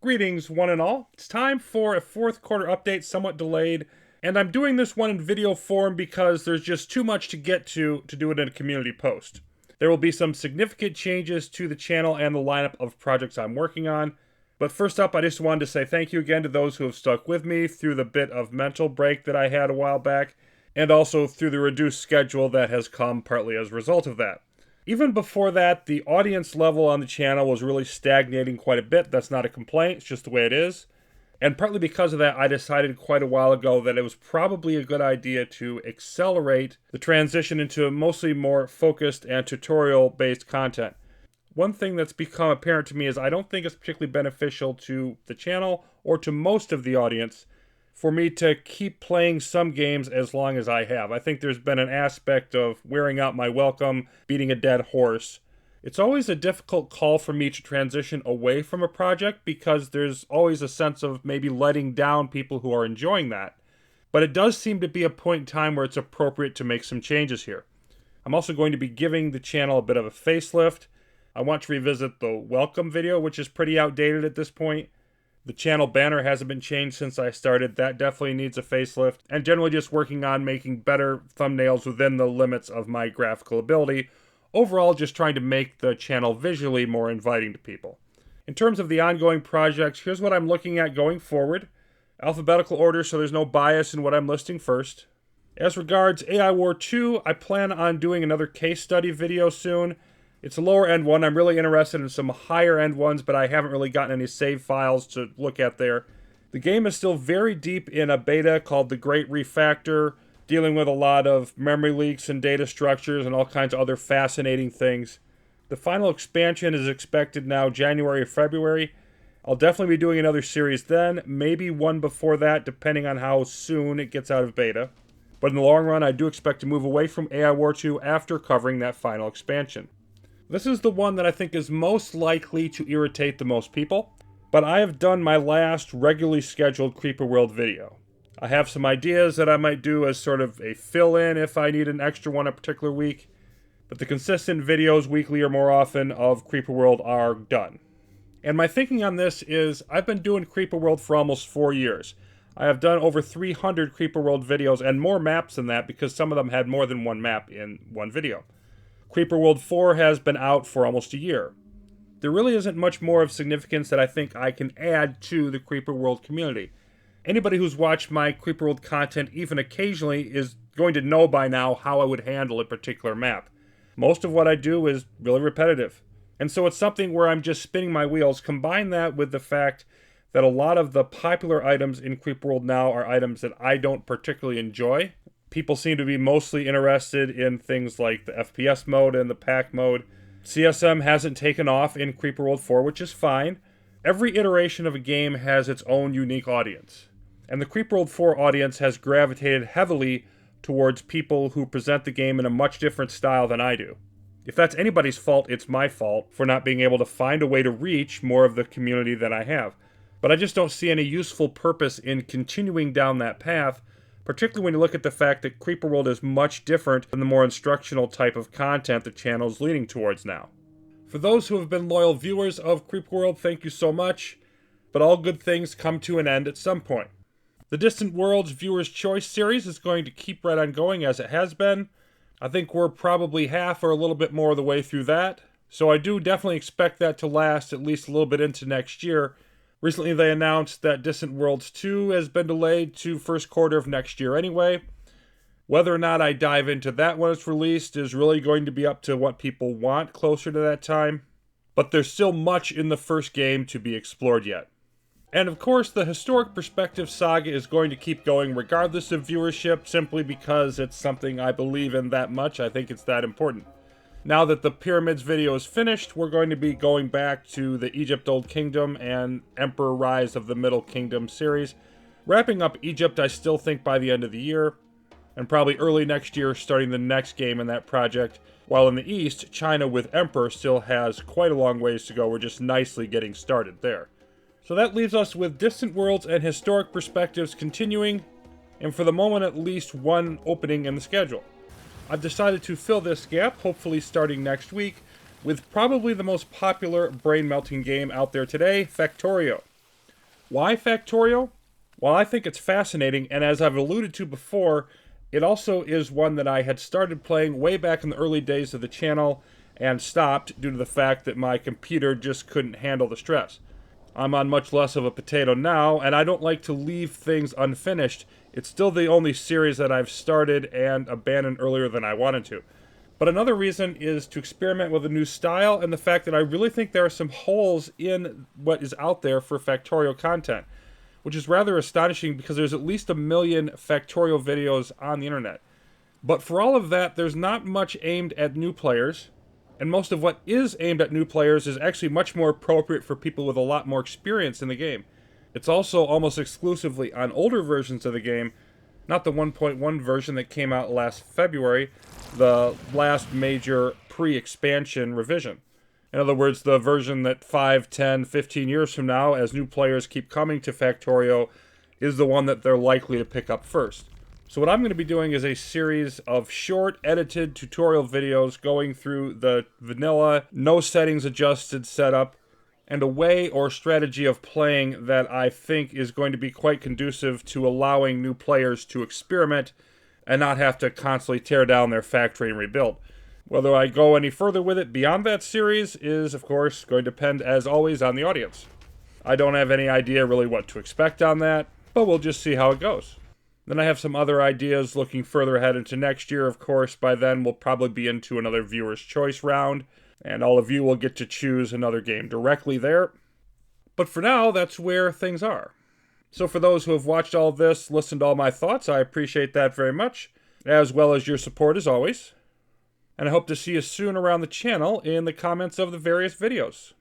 Greetings, one and all. It's time for a fourth quarter update, somewhat delayed, and I'm doing this one in video form because there's just too much to get to do it in a community post. There will be some significant changes to the channel and the lineup of projects I'm working on. But first up, I just wanted to say thank you again to those who have stuck with me through the bit of mental break that I had a while back, and also through the reduced schedule that has come partly as a result of that. Even before that, the audience level on the channel was really stagnating quite a bit. That's not a complaint, it's just the way it is. And partly because of that, I decided quite a while ago that it was probably a good idea to accelerate the transition into mostly more focused and tutorial-based content. One thing that's become apparent to me is I don't think it's particularly beneficial to the channel or to most of the audience for me to keep playing some games as long as I have. I think there's been an aspect of wearing out my welcome, beating a dead horse. It's always a difficult call for me to transition away from a project because there's always a sense of maybe letting down people who are enjoying that. But it does seem to be a point in time where it's appropriate to make some changes here. I'm also going to be giving the channel a bit of a facelift. I want to revisit the welcome video, which is pretty outdated at this point. The channel banner hasn't been changed since I started. That definitely needs a facelift. And generally just working on making better thumbnails within the limits of my graphical ability. Overall, just trying to make the channel visually more inviting to people. In terms of the ongoing projects, here's what I'm looking at going forward. Alphabetical order, so there's no bias in what I'm listing first. As regards AI War 2, I plan on doing another case study video soon. It's a lower end one. I'm really interested in some higher end ones, but I haven't really gotten any save files to look at there. The game is still very deep in a beta called The Great Refactor, dealing with a lot of memory leaks and data structures and all kinds of other fascinating things. The final expansion is expected now January or February. I'll definitely be doing another series then, maybe one before that, depending on how soon it gets out of beta. But in the long run, I do expect to move away from AI War 2 after covering that final expansion. This is the one that I think is most likely to irritate the most people, but I have done my last regularly scheduled Creeper World video. I have some ideas that I might do as sort of a fill-in if I need an extra one a particular week, but the consistent videos weekly or more often of Creeper World are done. And my thinking on this is I've been doing Creeper World for almost 4 years. I have done over 300 Creeper World videos and more maps than that because some of them had more than one map in one video. Creeper World 4 has been out for almost a year. There really isn't much more of significance that I think I can add to the Creeper World community. Anybody who's watched my Creeper World content even occasionally is going to know by now how I would handle a particular map. Most of what I do is really repetitive. And so it's something where I'm just spinning my wheels. Combine that with the fact that a lot of the popular items in Creeper World now are items that I don't particularly enjoy. People seem to be mostly interested in things like the FPS mode and the pack mode. CSM hasn't taken off in Creeper World 4, which is fine. Every iteration of a game has its own unique audience. And the Creeper World 4 audience has gravitated heavily towards people who present the game in a much different style than I do. If that's anybody's fault, it's my fault for not being able to find a way to reach more of the community than I have. But I just don't see any useful purpose in continuing down that path, particularly when you look at the fact that Creeper World is much different than the more instructional type of content the channel is leaning towards now. For those who have been loyal viewers of Creeper World, thank you so much, but all good things come to an end at some point. The Distant Worlds Viewer's Choice series is going to keep right on going as it has been. I think we're probably half or a little bit more of the way through that, so I do definitely expect that to last at least a little bit into next year. Recently they announced that Distant Worlds 2 has been delayed to first quarter of next year anyway. Whether or not I dive into that when it's released is really going to be up to what people want closer to that time. But there's still much in the first game to be explored yet. And of course, the Historic Perspective saga is going to keep going regardless of viewership, simply because it's something I believe in that much. I think it's that important. Now that the Pyramids video is finished, we're going to be going back to the Egypt Old Kingdom and Emperor Rise of the Middle Kingdom series. Wrapping up Egypt, I still think by the end of the year, and probably early next year starting the next game in that project. While in the East, China with Emperor still has quite a long ways to go. We're just nicely getting started there. So that leaves us with Distant Worlds and Historic Perspectives continuing, and for the moment at least one opening in the schedule. I've decided to fill this gap, hopefully starting next week, with probably the most popular brain-melting game out there today, Factorio. Why Factorio? Well, I think it's fascinating, and as I've alluded to before, it also is one that I had started playing way back in the early days of the channel and stopped due to the fact that my computer just couldn't handle the stress. I'm on much less of a potato now, and I don't like to leave things unfinished. It's still the only series that I've started and abandoned earlier than I wanted to. But another reason is to experiment with a new style and the fact that I really think there are some holes in what is out there for Factorio content, which is rather astonishing because there's at least 1 million Factorio videos on the internet. But for all of that, there's not much aimed at new players, and most of what is aimed at new players is actually much more appropriate for people with a lot more experience in the game. It's also almost exclusively on older versions of the game, not the 1.1 version that came out last February, the last major pre-expansion revision. In other words, the version that 5, 10, 15 years from now, as new players keep coming to Factorio, is the one that they're likely to pick up first. So what I'm going to be doing is a series of short, edited tutorial videos going through the vanilla, no settings adjusted setup, and a way or strategy of playing that I think is going to be quite conducive to allowing new players to experiment and not have to constantly tear down their factory and rebuild. Whether I go any further with it beyond that series is, of course, going to depend, as always, on the audience. I don't have any idea really what to expect on that, but we'll just see how it goes. Then I have some other ideas looking further ahead into next year. Of course, by then we'll probably be into another viewer's choice round, and all of you will get to choose another game directly there. But for now, that's where things are. So for those who have watched all this, listened to all my thoughts, I appreciate that very much, as well as your support as always. And I hope to see you soon around the channel in the comments of the various videos.